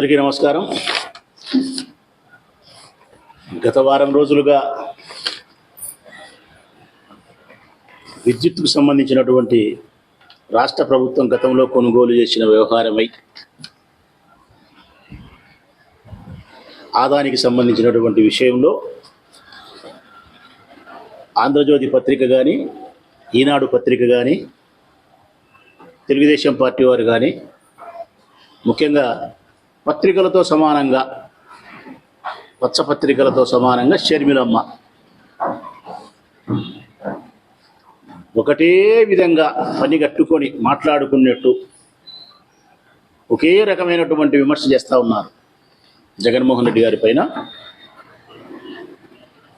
అందరికీ నమస్కారం. గత వారం రోజులుగా విద్యుత్కు సంబంధించినటువంటి రాష్ట్ర ప్రభుత్వం గతంలో కొనుగోలు చేసిన వ్యవహారమై ఆదానికి సంబంధించినటువంటి విషయంలో ఆంధ్రజ్యోతి పత్రిక కానీ, ఈనాడు పత్రిక కానీ, తెలుగుదేశం పార్టీ వారు కానీ, ముఖ్యంగా పత్రికలతో సమానంగా, పత్రికలతో సమానంగా షర్మిలమ్మ ఒకటే విధంగా పని కట్టుకొని మాట్లాడుకున్నట్టు ఒకే రకమైనటువంటి విమర్శ చేస్తూ ఉన్నారు జగన్మోహన్ రెడ్డి గారి పైన.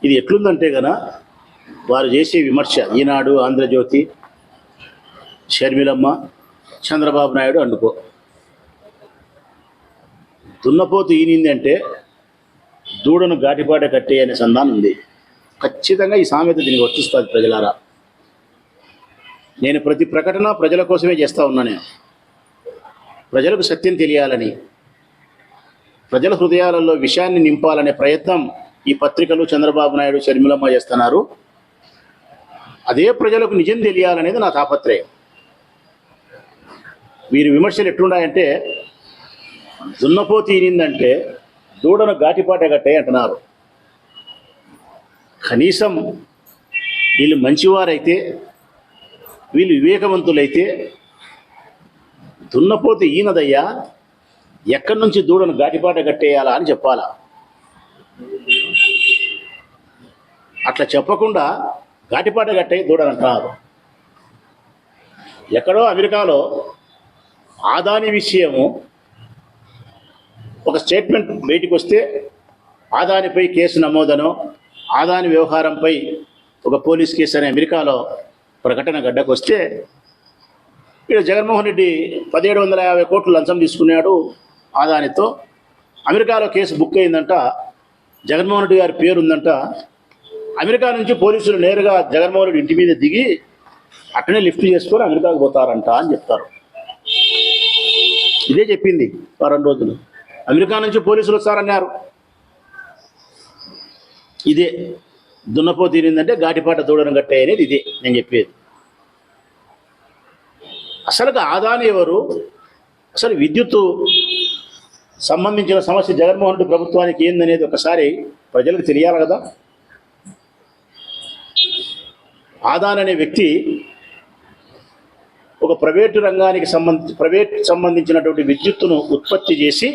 ఇది ఎట్లుందంటే గన వారు చేసే విమర్శ ఈనాడు, ఆంధ్రజ్యోతి, షర్మిలమ్మ, చంద్రబాబు నాయుడు అనుకో. దున్నపోతు ఈనింది అంటే దూడను ఘాటిపాట కట్టే అనే సంధానం ఉంది. ఖచ్చితంగా ఈ సామెత దీనికి వర్తిస్తుంది. ప్రజలారా, నేను ప్రతి ప్రకటన ప్రజల కోసమే చేస్తూ ఉన్నాను. ప్రజలకు సత్యం తెలియాలని, ప్రజల హృదయాలలో విషయాన్ని నింపాలనే ప్రయత్నం ఈ పత్రికలు, చంద్రబాబు నాయుడు, షర్మిలమ్మ చేస్తున్నారు. అదే ప్రజలకు నిజం తెలియాలనేది నా తాపత్రయం. వీరి విమర్శలు ఎట్లున్నాయంటే, దున్నపోతు ఈనిందంటే దూడను ఘాటిపాట కట్టే అంటున్నారు. కనీసం వీళ్ళు మంచివారైతే, వీళ్ళు వివేకవంతులైతే దున్నపోతు ఈనదయ్యా, ఎక్కడి నుంచి దూడను ఘాటిపాట కట్టేయాలా అని చెప్పాలా. అట్లా చెప్పకుండా ఘాటిపాట కట్టే దూడను అంటున్నారు. ఎక్కడో అమెరికాలో ఆదాని విషయము ఒక స్టేట్మెంట్ బయటికి వస్తే ఆదానిపై కేసు నమోదనో, ఆదాని వ్యవహారంపై ఒక పోలీస్ కేసు అని అమెరికాలో ప్రకటన గడ్డకు వస్తే, ఇక్కడ జగన్మోహన్ రెడ్డి 1750 కోట్లు లంచం తీసుకున్నాడు ఆదానితో. అమెరికాలో కేసు బుక్ అయిందంట, జగన్మోహన్ రెడ్డి గారి పేరు ఉందంట. అమెరికా నుంచి పోలీసులు నేరుగా జగన్మోహన్ రెడ్డి ఇంటి మీద దిగి అక్కడనే లిఫ్ట్ చేసుకొని అమెరికాకు పోతారంట అని చెప్తారు. ఇదే చెప్పింది వారం రోజులు. అమెరికా నుంచి పోలీసులు వస్తారన్నారు. ఇదే దున్నపోతు తీరిందంటే ఘాటిపాట దూడను కట్టే అనేది ఇదే నేను చెప్పేది. అసలు ఆదాని ఎవరు? అసలు విద్యుత్తు సంబంధించిన సమస్య జగన్మోహన్ రెడ్డి ప్రభుత్వానికి ఏందనేది ఒకసారి ప్రజలకు తెలియాలి కదా. ఆదాని అనే వ్యక్తి ఒక ప్రైవేటు రంగానికి సంబంధించినటువంటి విద్యుత్తును ఉత్పత్తి చేసి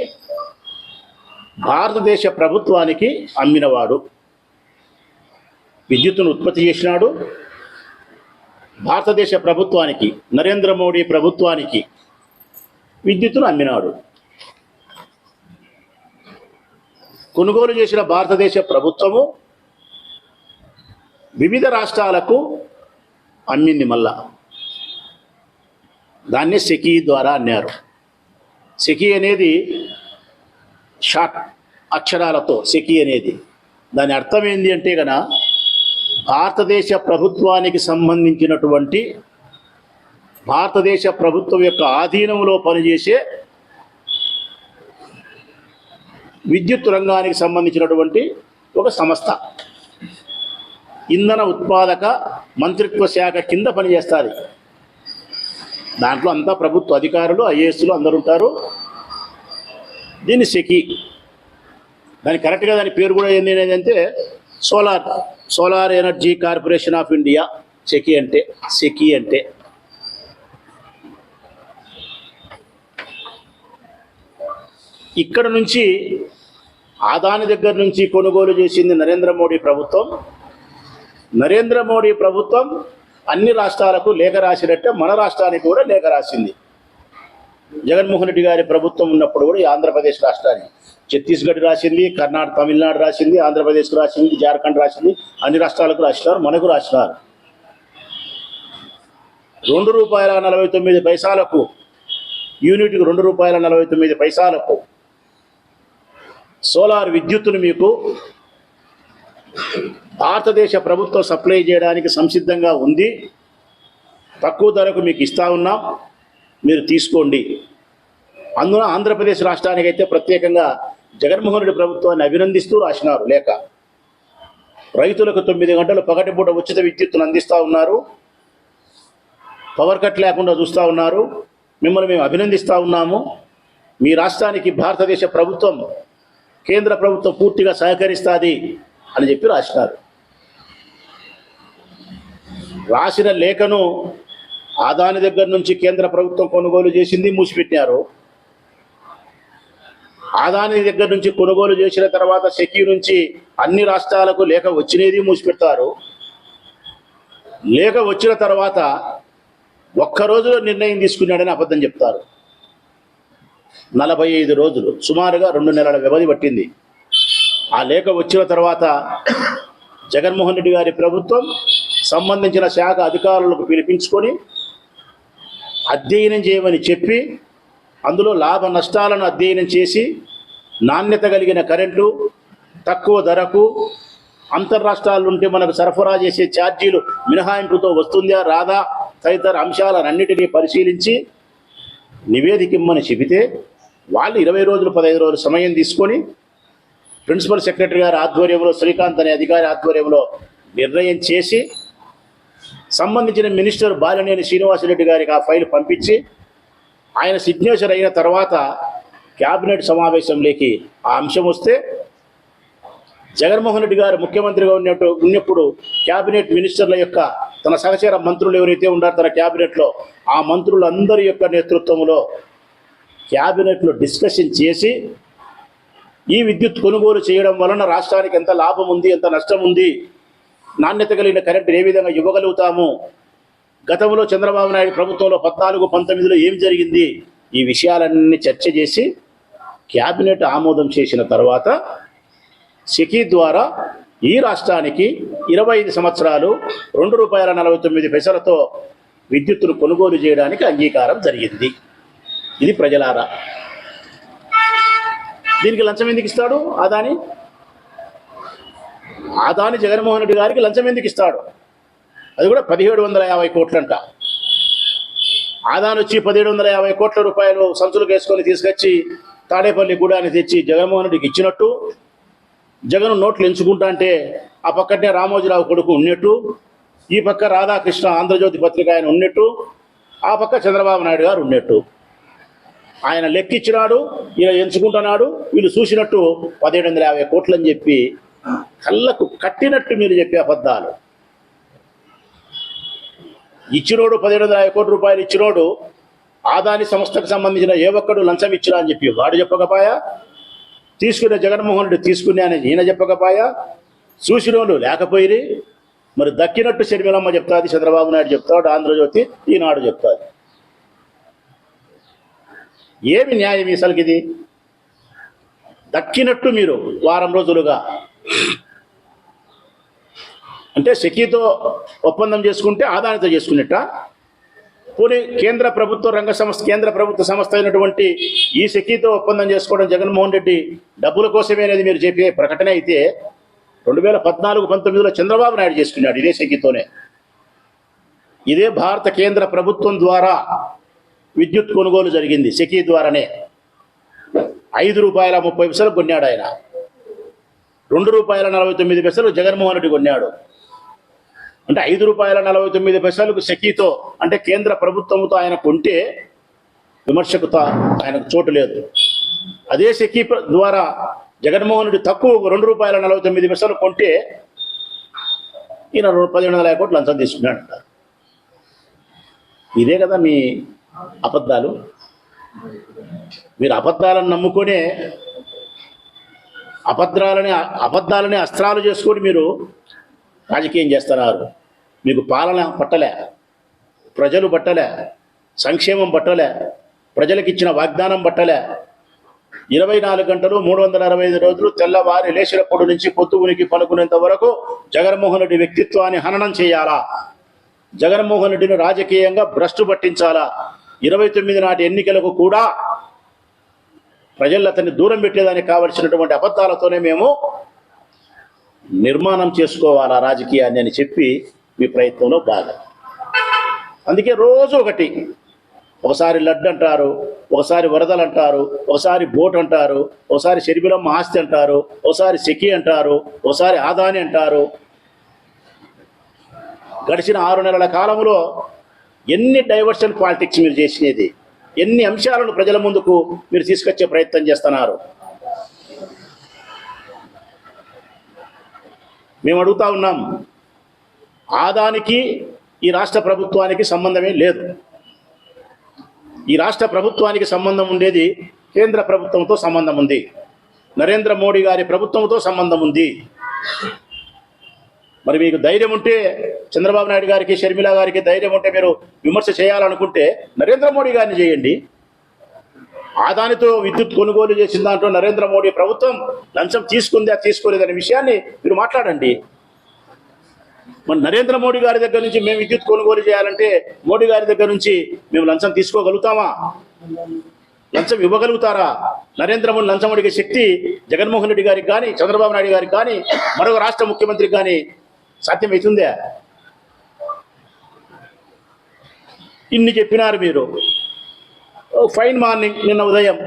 భారతదేశ ప్రభుత్వానికి అమ్మినవాడు. విద్యుత్తును ఉత్పత్తి చేసినాడు, భారతదేశ ప్రభుత్వానికి, నరేంద్ర మోడీ ప్రభుత్వానికి విద్యుత్తును అమ్మినాడు. కొనుగోలు చేసిన భారతదేశ ప్రభుత్వము వివిధ రాష్ట్రాలకు అమ్మింది. మళ్ళా దాన్నే సెకీ ద్వారా అన్నారు. సెకీ అనేది షార్ట్ అక్షరాలతో సెకీ అనేది దాని అర్థం ఏంటి అంటే కన భారతదేశ ప్రభుత్వానికి సంబంధించినటువంటి, భారతదేశ ప్రభుత్వం యొక్క ఆధీనంలో పనిచేసే విద్యుత్ రంగానికి సంబంధించినటువంటి ఒక సంస్థ. ఇంధన ఉత్పాదక మంత్రిత్వ శాఖ కింద పనిచేస్తుంది. దాంట్లో అంతా ప్రభుత్వ అధికారులు, ఐఏఎస్లు అందరు ఉంటారు. దీన్ని సెకీ, దాని కరెక్ట్గా దాని పేరు కూడా ఏంటంటే solar energy corporation of India. SECI అంటే ఇక్కడ నుంచి ఆదాని దగ్గర నుంచి కొనుగోలు చేసింది నరేంద్ర మోడీ ప్రభుత్వం. నరేంద్ర మోడీ ప్రభుత్వం అన్ని రాష్ట్రాలకు లేఖ రాసినట్టే మన రాష్ట్రానికి కూడా లేఖ రాసింది. జగన్మోహన్ రెడ్డి గారి ప్రభుత్వం ఉన్నప్పుడు కూడా ఆంధ్రప్రదేశ్ రాష్ట్రానికి, ఛత్తీస్గఢ్ రాసింది, కర్ణాటక, తమిళనాడు రాసింది, ఆంధ్రప్రదేశ్కు రాసింది, జార్ఖండ్ రాసింది, అన్ని రాష్ట్రాలకు రాసినారు, మనకు రాసినారు. ₹2.49 యూనిట్కి ₹2.49 సోలార్ విద్యుత్తును మీకు భారతదేశ ప్రభుత్వం సప్లై చేయడానికి సంసిద్ధంగా ఉంది. తక్కువ ధరకు మీకు ఇస్తా ఉన్నాం, మీరు తీసుకోండి అందున ఆంధ్రప్రదేశ్ రాష్ట్రానికైతే ప్రత్యేకంగా జగన్మోహన్ రెడ్డి ప్రభుత్వాన్ని అభినందిస్తూ రాసినారు లేఖ. రైతులకు 9 గంటలు పగటిపూట ఉచిత విద్యుత్తును అందిస్తూ ఉన్నారు, పవర్ కట్ లేకుండా చూస్తూ ఉన్నారు, మిమ్మల్ని మేము అభినందిస్తూ ఉన్నాము, మీ రాష్ట్రానికి భారతదేశ ప్రభుత్వం కేంద్ర ప్రభుత్వం పూర్తిగా సహకరిస్తుంది అని చెప్పి రాసినారు. రాసిన లేఖను ఆదాని దగ్గర నుంచి కేంద్ర ప్రభుత్వం కొనుగోలు చేసింది మూసిపెట్టారు. ఆదాని దగ్గర నుంచి కొనుగోలు చేసిన తర్వాత సెక్యూ నుంచి అన్ని రాష్ట్రాలకు లేఖ వచ్చినది మూసిపెడతారు. లేఖ వచ్చిన తర్వాత ఒక్కరోజులో నిర్ణయం తీసుకున్నాడని అబద్ధం చెప్తారు. 45 రోజులు సుమారుగా 2 నెలల వ్యవధి పట్టింది. ఆ లేఖ వచ్చిన తర్వాత జగన్మోహన్ రెడ్డి గారి ప్రభుత్వం సంబంధించిన శాఖ అధికారులకు పిలిపించుకొని అధ్యయనం చేయమని చెప్పి అందులో లాభ నష్టాలను అధ్యయనం చేసి నాణ్యత కలిగిన కరెంటు తక్కువ ధరకు అంతర్రాష్ట్రాలు ఉంటే మనకు సరఫరా చేసే ఛార్జీలు మినహాయింపుతో వస్తుందా రాదా తదితర అంశాలన్నిటినీ పరిశీలించి నివేదిక ఇమ్మని చెబితే వాళ్ళు 20 రోజులు 15 రోజులు సమయం తీసుకొని ప్రిన్సిపల్ సెక్రటరీ గారి ఆధ్వర్యంలో శ్రీకాంత్ అనే అధికారి ఆధ్వర్యంలో నిర్ణయం చేసి సంబంధించిన మినిస్టర్ బాలినేని శ్రీనివాసరెడ్డి గారికి ఆ ఫైల్ పంపించి ఆయన సిగ్నేచర్ అయిన తర్వాత క్యాబినెట్ సమావేశంలోకి ఆ అంశం వస్తే జగన్మోహన్ రెడ్డి గారు ముఖ్యమంత్రిగా ఉన్నప్పుడు క్యాబినెట్ మినిస్టర్ల యొక్క తన సహచర మంత్రులు ఎవరైతే ఉన్నారో తన క్యాబినెట్లో ఆ మంత్రులందరి యొక్క నేతృత్వంలో క్యాబినెట్లో డిస్కషన్ చేసి ఈ విద్యుత్ కొనుగోలు చేయడం వలన రాష్ట్రానికి ఎంత లాభం ఉంది ఎంత నష్టం ఉంది, నాణ్యత కలిగిన కరెంటు ఏ విధంగా ఇవ్వగలుగుతాము, గతంలో చంద్రబాబు నాయుడు ప్రభుత్వంలో 14-19లో ఏం జరిగింది, ఈ విషయాలన్నీ చర్చ చేసి క్యాబినెట్ ఆమోదం చేసిన తర్వాత సెకీ ద్వారా ఈ రాష్ట్రానికి 25 సంవత్సరాలు ₹2.49 విద్యుత్తును కొనుగోలు చేయడానికి అంగీకారం జరిగింది. ఇది ప్రజలారా. దీనికి లంచం ఎందుకు ఇస్తాడు ఆదాని? ఆదాని జగన్మోహన్ రెడ్డి గారికి లంచం ఎందుకు ఇస్తాడు? అది కూడా 1750 కోట్లంట. ఆదాని వచ్చి 1750 కోట్ల రూపాయలు సంచులు వేసుకొని తీసుకొచ్చి తాడేపల్లి గూడాన్ని తెచ్చి జగన్మోహన్ రెడ్డికి ఇచ్చినట్టు, జగన్ నోట్లు ఎంచుకుంటా అంటే ఆ పక్కనే రామోజీరావు కొడుకు ఉన్నట్టు, ఈ పక్క రాధాకృష్ణ ఆంధ్రజ్యోతి పత్రిక ఆయన ఉన్నట్టు, ఆ పక్క చంద్రబాబు నాయుడు గారు ఉన్నట్టు. ఆయన లెక్కిచ్చినాడు, ఈయన ఎంచుకుంటున్నాడు, వీళ్ళు చూసినట్టు 1750 కోట్లు అని చెప్పి కళ్ళకు కట్టినట్టు మీరు చెప్పే అబద్ధాలు. ఇచ్చినోడు 1750 కోట్ల రూపాయలు ఇచ్చినోడు ఆదాని సంస్థకు సంబంధించిన ఏ ఒక్కడు లంచం ఇచ్చినా అని చెప్పి వాడు చెప్పకపోయా, తీసుకునే జగన్మోహన్ రెడ్డి తీసుకునే అని ఈయన చెప్పకపోయా, చూసినోళ్ళు లేకపోయి మరి దక్కినట్టు షర్మిలమ్మ చెప్తాది, చంద్రబాబు నాయుడు చెప్తాడు, ఆంధ్రజ్యోతి ఈనాడు చెప్తాది. ఏమి న్యాయం అసలుకి ఇది? దక్కినట్టు మీరు వారం రోజులుగా అంటే సెకీతో ఒప్పందం చేసుకుంటే ఆదానితో చేసుకున్నట్ట. పోనీ కేంద్ర ప్రభుత్వ సంస్థ అయినటువంటి ఈ సెకీతో ఒప్పందం చేసుకోవడం జగన్మోహన్ రెడ్డి డబ్బుల కోసమే అనేది మీరు చెప్పే ప్రకటన అయితే 2014-19లో చంద్రబాబు నాయుడు చేసుకున్నాడు ఇదే సెకీతోనే. ఇదే భారత కేంద్ర ప్రభుత్వం ద్వారా విద్యుత్ కొనుగోలు జరిగింది. సెకీ ద్వారానే ₹5.30 కొన్నాడు ఆయన, ₹2.49 జగన్మోహన్ రెడ్డి కొన్నాడు. అంటే ₹5.49 సెకీతో అంటే కేంద్ర ప్రభుత్వంతో ఆయన కొంటే విమర్శకు ఆయనకు చోటు లేదు. అదే సెకీ ద్వారా జగన్మోహన్ రెడ్డి తక్కువ ₹2.49 కొంటే ఈయన 1750 కోట్లు లంచం తీసుకున్నాడు. ఇదే కదా మీ అబద్ధాలు. మీరు అబద్ధాలను నమ్ముకొనే అబద్ధాలని అస్త్రాలు చేసుకొని మీరు రాజకీయం చేస్తున్నారు. మీకు పాలన పట్టలే, ప్రజలు పట్టలే, సంక్షేమం పట్టలే, ప్రజలకు ఇచ్చిన వాగ్దానం పట్టలే. 24 గంటలు 365 రోజులు తెల్లవారి లేచినప్పటి నుంచి పొద్దుగునికి పలుకునేంత వరకు జగన్మోహన్ రెడ్డి వ్యక్తిత్వాన్ని హననం చేయాలా, జగన్మోహన్ రెడ్డిని రాజకీయంగా భ్రష్టు పట్టించాలా. 29 నాటి ఎన్నికలకు కూడా ప్రజలు అతన్ని దూరం పెట్టేదానికి కావలసినటువంటి అబద్ధాలతోనే మేము నిర్మాణం చేసుకోవాలా రాజకీయాన్ని అని చెప్పి మీ ప్రయత్నంలో భాగం. అందుకే రోజు ఒకటి ఒకసారి లడ్డు అంటారు, ఒకసారి వరదలు అంటారు, ఒకసారి బోట్ అంటారు, ఒకసారి షర్మిలమ్మ ఆస్తి అంటారు, ఒకసారి సెకి అంటారు, ఒకసారి ఆదాని అంటారు. గడిచిన 6 నెలల కాలంలో ఎన్ని డైవర్షన్ పాలిటిక్స్ మీరు చేసినది, ఎన్ని అంశాలను ప్రజల ముందుకు మీరు తీసుకొచ్చే ప్రయత్నం చేస్తున్నారు. మేము అడుగుతా ఉన్నాం, ఆదానికి ఈ రాష్ట్ర ప్రభుత్వానికి సంబంధమే లేదు. ఈ రాష్ట్ర ప్రభుత్వానికి సంబంధం ఉండేది కేంద్ర ప్రభుత్వంతో సంబంధం ఉంది, నరేంద్ర మోడీ గారి ప్రభుత్వంతో సంబంధం ఉంది. మరి మీకు ధైర్యం ఉంటే, చంద్రబాబు నాయుడు గారికి షర్మిల గారికి ధైర్యం ఉంటే మీరు విమర్శ చేయాలనుకుంటే నరేంద్ర మోడీ గారిని చేయండి. ఆదానితో విద్యుత్ కొనుగోలు చేసిన దాంట్లో నరేంద్ర మోడీ ప్రభుత్వం లంచం తీసుకుందా తీసుకోలేదనే విషయాన్ని మీరు మాట్లాడండి. మరి నరేంద్ర మోడీ గారి దగ్గర నుంచి మేము విద్యుత్ కొనుగోలు చేయాలంటే మోడీ గారి దగ్గర నుంచి మేము లంచం తీసుకోగలుగుతామా? లంచం ఇవ్వగలుగుతారా? నరేంద్ర మోడీ లంచం అడిగే శక్తి జగన్మోహన్ రెడ్డి గారికి కానీ, చంద్రబాబు నాయుడు గారికి కానీ, మరొక రాష్ట్ర ముఖ్యమంత్రికి కానీ సాధ్యమవుతుందా? ఇన్ని చెప్పినారు మీరు. ఫైన్ మార్నింగ్ నిన్న ఉదయం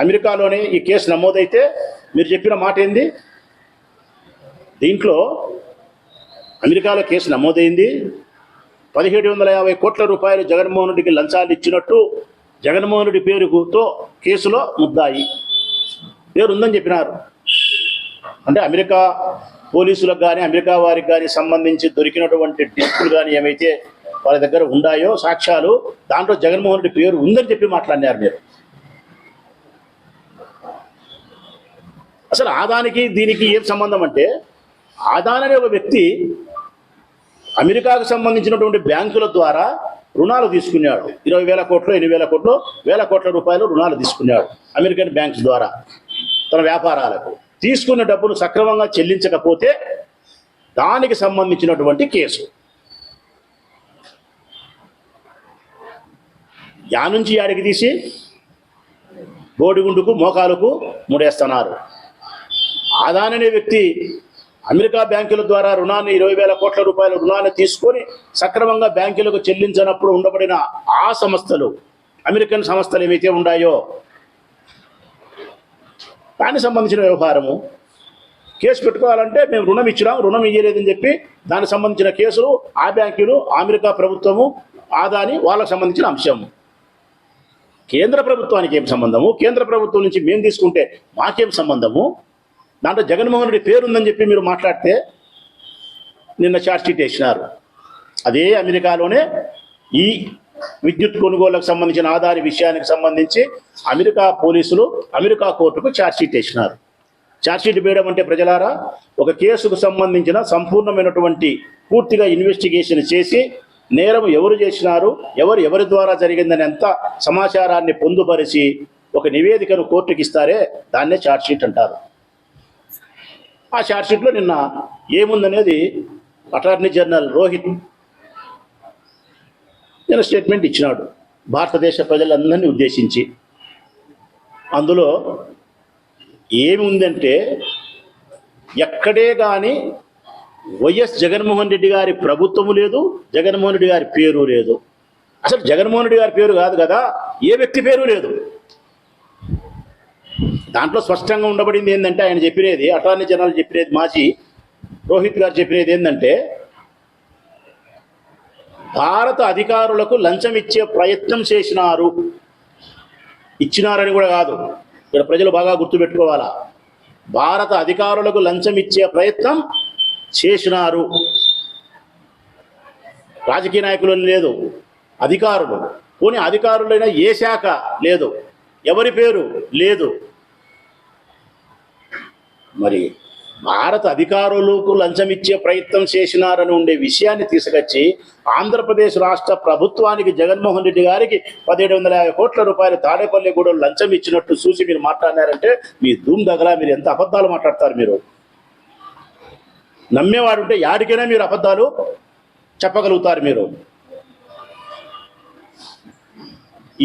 అమెరికాలోనే ఈ కేసు నమోదైతే మీరు చెప్పిన మాట ఏంది? దీంట్లో అమెరికాలో కేసు నమోదైంది, 1750 కోట్ల రూపాయలు జగన్మోహన్ రెడ్డికి లంచాలు ఇచ్చినట్టు జగన్మోహన్ రెడ్డి పేరుతో కేసులో ముద్దాయి పేరు ఉందని చెప్పినారు. అంటే అమెరికా పోలీసులకు కానీ, అమెరికా వారికి కానీ సంబంధించి దొరికినటువంటి డిస్కులు కానీ ఏమైతే వాళ్ళ దగ్గర ఉన్నాయో సాక్ష్యాలు, దాంట్లో జగన్మోహన్ రెడ్డి పేరు ఉందని చెప్పి మాట్లాడినారు మీరు. అసలు ఆదానికి దీనికి ఏం సంబంధం అంటే, ఆదాని అనే ఒక వ్యక్తి అమెరికాకు సంబంధించినటువంటి బ్యాంకుల ద్వారా రుణాలు తీసుకున్నాడు. 20,000 కోట్లు, 8,000 కోట్లు, 1,000 కోట్ల రూపాయలు రుణాలు తీసుకున్నాడు అమెరికన్ బ్యాంక్స్ ద్వారా తన వ్యాపారాలకు. తీసుకున్న డబ్బును సక్రమంగా చెల్లించకపోతే దానికి సంబంధించినటువంటి కేసు. యా నుంచి యాడికి తీసి బోడిగుండుకు మోకాలకు ముడేస్తున్నారు. ఆదాని అనే వ్యక్తి అమెరికా బ్యాంకుల ద్వారా రుణాన్ని 20,000 కోట్ల రూపాయల రుణాన్ని తీసుకొని సక్రమంగా బ్యాంకులకు చెల్లించినప్పుడు ఉండబడిన ఆ సంస్థలు, అమెరికన్ సంస్థలు ఏవైతే ఉన్నాయో దానికి సంబంధించిన వ్యవహారము. కేసు పెట్టుకోవాలంటే మేము రుణం ఇచ్చినాం, రుణం ఇయ్యలేదని చెప్పి దానికి సంబంధించిన కేసులు ఆ బ్యాంకులు, అమెరికా ప్రభుత్వము, ఆదాని వాళ్ళకు సంబంధించిన అంశము. కేంద్ర ప్రభుత్వానికి ఏం సంబంధము? కేంద్ర ప్రభుత్వం నుంచి మేము తీసుకుంటే మాకేం సంబంధము? దాంట్లో జగన్మోహన్ రెడ్డి పేరు ఉందని చెప్పి మీరు మాట్లాడితే నిన్న ఛార్జ్ షీట్ వేసినారు. అదే అమెరికాలోనే ఈ విద్యుత్ కొనుగోలుకు సంబంధించిన ఆదాని విషయానికి సంబంధించి అమెరికా పోలీసులు అమెరికా కోర్టుకు ఛార్జ్ షీట్ వేసినారు. ఛార్జ్ షీట్ వేయడం అంటే ప్రజలారా, ఒక కేసుకు సంబంధించిన సంపూర్ణమైనటువంటి పూర్తిగా ఇన్వెస్టిగేషన్ చేసి నేరం ఎవరు చేసినారు, ఎవరి ద్వారా జరిగిందని అంత సమాచారాన్ని పొందుపరిచి ఒక నివేదికను కోర్టుకి ఇస్తారే దాన్నే ఛార్జ్ షీట్ అంటారు. ఆ ఛార్జ్షీట్లో నిన్న ఏముందనేది అటార్నీ జనరల్ రోహిత్ నిన్న స్టేట్మెంట్ ఇచ్చినాడు భారతదేశ ప్రజలందరినీ ఉద్దేశించి. అందులో ఏమి ఉందంటే, ఎక్కడే కానీ వైఎస్ జగన్మోహన్ రెడ్డి గారి ప్రభుత్వము లేదు, జగన్మోహన్ రెడ్డి గారి పేరు లేదు. అసలు జగన్మోహన్ రెడ్డి గారి పేరు కాదు కదా, ఏ వ్యక్తి పేరు లేదు. దాంట్లో స్పష్టంగా ఉండబడింది ఏంటంటే, ఆయన చెప్పినది, అటార్నీ జనరల్ చెప్పినది, మాజీ రోహిత్ గారు చెప్పినది ఏంటంటే, భారత అధికారులకు లంచం ఇచ్చే ప్రయత్నం చేసినారు. ఇచ్చినారని కూడా కాదు, ఇక్కడ ప్రజలు బాగా గుర్తుపెట్టుకోవాలా. భారత అధికారులకు లంచం ఇచ్చే ప్రయత్నం చేసినారు. రాజకీయ నాయకులు లేదు, అధికారులు. పోనీ అధికారులైనా ఏ శాఖ లేదు, ఎవరి పేరు లేదు. మరి భారత అధికారులకు లంచం ఇచ్చే ప్రయత్నం చేసినారని ఉండే విషయాన్ని తీసుకొచ్చి ఆంధ్రప్రదేశ్ రాష్ట్ర ప్రభుత్వానికి, జగన్మోహన్ రెడ్డి గారికి 1750 కోట్ల రూపాయలు తాడేపల్లిగూడెం లంచం ఇచ్చినట్టు చూసి మీరు మాట్లాడినారంటే మీ ధూమ్ దగ్గర మీరు ఎంత అబద్ధాలు మాట్లాడతారు. మీరు నమ్మేవాడుంటే యాడికైనా మీరు అబద్ధాలు చెప్పగలుగుతారు. మీరు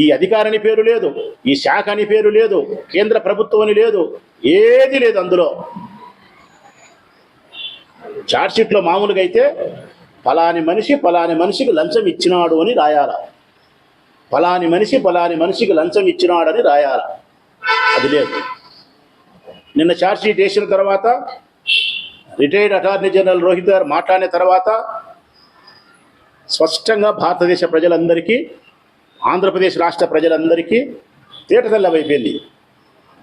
ఈ అధికారిని పేరు లేదు, ఈ శాఖ అని పేరు లేదు, కేంద్ర ప్రభుత్వం అని లేదు, ఏది లేదు అందులో. ఛార్జ్షీట్లో మామూలుగా అయితే ఫలాని మనిషికి లంచం ఇచ్చినాడు అని రాయాల. ఫలాని మనిషికి లంచం ఇచ్చినాడని రాయాల. అది లేదు. నిన్న ఛార్జ్షీట్ వేసిన తర్వాత రిటైర్డ్ అటార్నీ జనరల్ రోహిత్ గారు మాట్లాడిన తర్వాత స్పష్టంగా భారతదేశ ప్రజలందరికీ, ఆంధ్రప్రదేశ్ రాష్ట్ర ప్రజలందరికీ తేటతెల్లమైపోయింది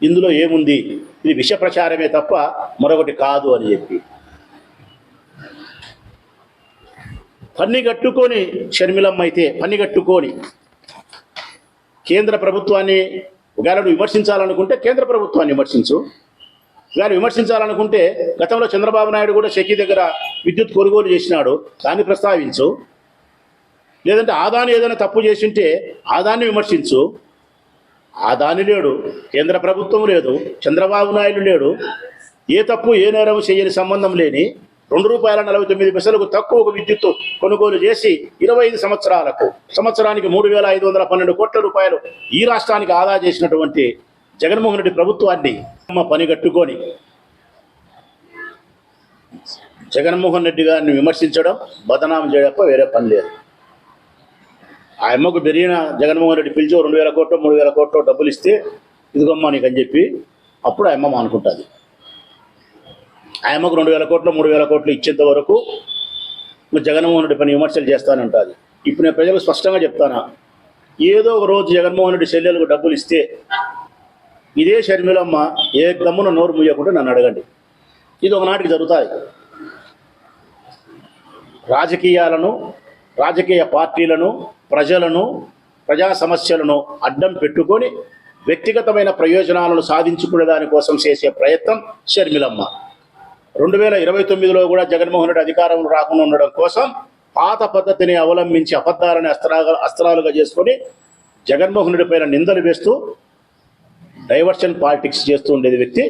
ఇందులో ఏముంది, ఇది విష ప్రచారమే తప్ప మరొకటి కాదు అని చెప్పి. పన్నిగట్టుకొని షర్మిలమ్మ అయితే పన్నిగట్టుకొని కేంద్ర ప్రభుత్వాన్ని ఒకవేళ నువ్వు విమర్శించాలనుకుంటే కేంద్ర ప్రభుత్వాన్ని విమర్శించు. కానీ విమర్శించాలనుకుంటే గతంలో చంద్రబాబు నాయుడు కూడా షకీ దగ్గర విద్యుత్ కొనుగోలు చేసినాడు, దాన్ని ప్రస్తావించు. లేదంటే ఆదాని ఏదైనా తప్పు చేసింటే ఆదాన్ని విమర్శించు. ఆదాని లేడు, కేంద్ర ప్రభుత్వం లేదు, చంద్రబాబు నాయుడు లేడు. ఏ తప్పు ఏ నేరం చేయని సంబంధం లేని ₹2.49 తక్కువ విద్యుత్తు కొనుగోలు చేసి 25 సంవత్సరానికి 3,512 కోట్ల రూపాయలు ఈ రాష్ట్రానికి ఆదా చేసినటువంటి జగన్మోహన్ రెడ్డి ప్రభుత్వాన్ని పనిగట్టుకొని జగన్మోహన్ రెడ్డి గారిని విమర్శించడం, బదనాం చేయడం వేరే పని లేదు. ఆ అమ్మకు బెరిగిన జగన్మోహన్ రెడ్డి పిలిచి 2,000 కోట్లు 3,000 కోట్లు డబ్బులు ఇస్తే ఇదిగమ్మా నీకు అని చెప్పి అప్పుడు ఆ అమ్మ అనుకుంటుంది. ఆ అమ్మకు 2,000 కోట్లు 3,000 కోట్లు ఇచ్చేంత వరకు జగన్మోహన్ రెడ్డి పని విమర్శలు చేస్తానంటుంది. ఇప్పుడు నేను ప్రజలకు స్పష్టంగా చెప్తానా, ఏదో ఒక రోజు జగన్మోహన్ రెడ్డి చెల్లెలకు డబ్బులు ఇస్తే ఇదే షర్మిలమ్మ ఏ దమ్మున నోరు ముయ్యకుండా నన్ను అడగండి. ఇది ఒకనాటికి జరుగుతుంది. రాజకీయాలను, రాజకీయ పార్టీలను, ప్రజలను, ప్రజా సమస్యలను అడ్డం పెట్టుకొని వ్యక్తిగతమైన ప్రయోజనాలను సాధించుకునే దానికోసం చేసే ప్రయత్నం షర్మిలమ్మ. 2029లో కూడా జగన్మోహన్ రెడ్డి అధికారంలో రాకుండా ఉండడం కోసం పాత పద్ధతిని అవలంబించి అబద్ధాలని అస్త్రాలుగా చేసుకొని జగన్మోహన్ రెడ్డి పైన నిందలు వేస్తూ డైవర్షన్ పాలిటిక్స్ చేస్తూ ఉండేది వ్యక్తి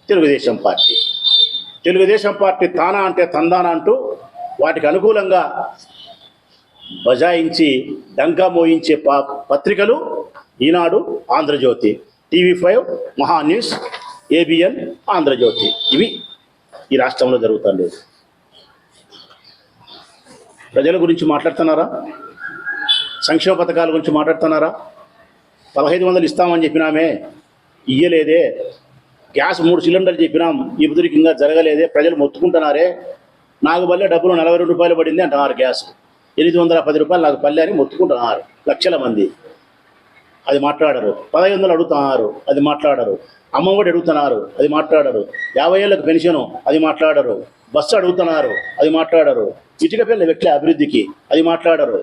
తెలుగుదేశం పార్టీ. తెలుగుదేశం పార్టీ తానా అంటే తందానా అంటూ వాటికి అనుకూలంగా బజాయించి డంకా మోయించే పత్రికలు ఈనాడు, ఆంధ్రజ్యోతి, TV5, మహాన్యూస్, ABN, ఆంధ్రజ్యోతి. ఇవి ఈ రాష్ట్రంలో జరుగుతుంది. ప్రజల గురించి మాట్లాడుతున్నారా? సంక్షేమ పథకాల గురించి మాట్లాడుతున్నారా? 1,500 ఇస్తామని చెప్పినామే, ఇయ్యలేదే. గ్యాస్ 3 సిలిండర్లు చెప్పినాం, ఈ బుద్ధుడికి ఇంకా జరగలేదే. ప్రజలు మొత్తుకుంటున్నారే. నాకు పల్లె డబ్బులు ₹42 పడింది అంటున్నారు. గ్యాస్ ₹810 నాకు పల్లె అని మొత్తుకుంటున్నారు లక్షల మంది. అది మాట్లాడరు. 1,500 అడుగుతున్నారు, అది మాట్లాడరు. అమ్మఒడి అడుగుతున్నారు, అది మాట్లాడరు. 50 ఏళ్ళకు పెన్షను, అది మాట్లాడరు. బస్సు అడుగుతున్నారు, అది మాట్లాడరు. ఇటుక పిల్లల వ్యక్తుల అభివృద్ధికి, అది మాట్లాడరు.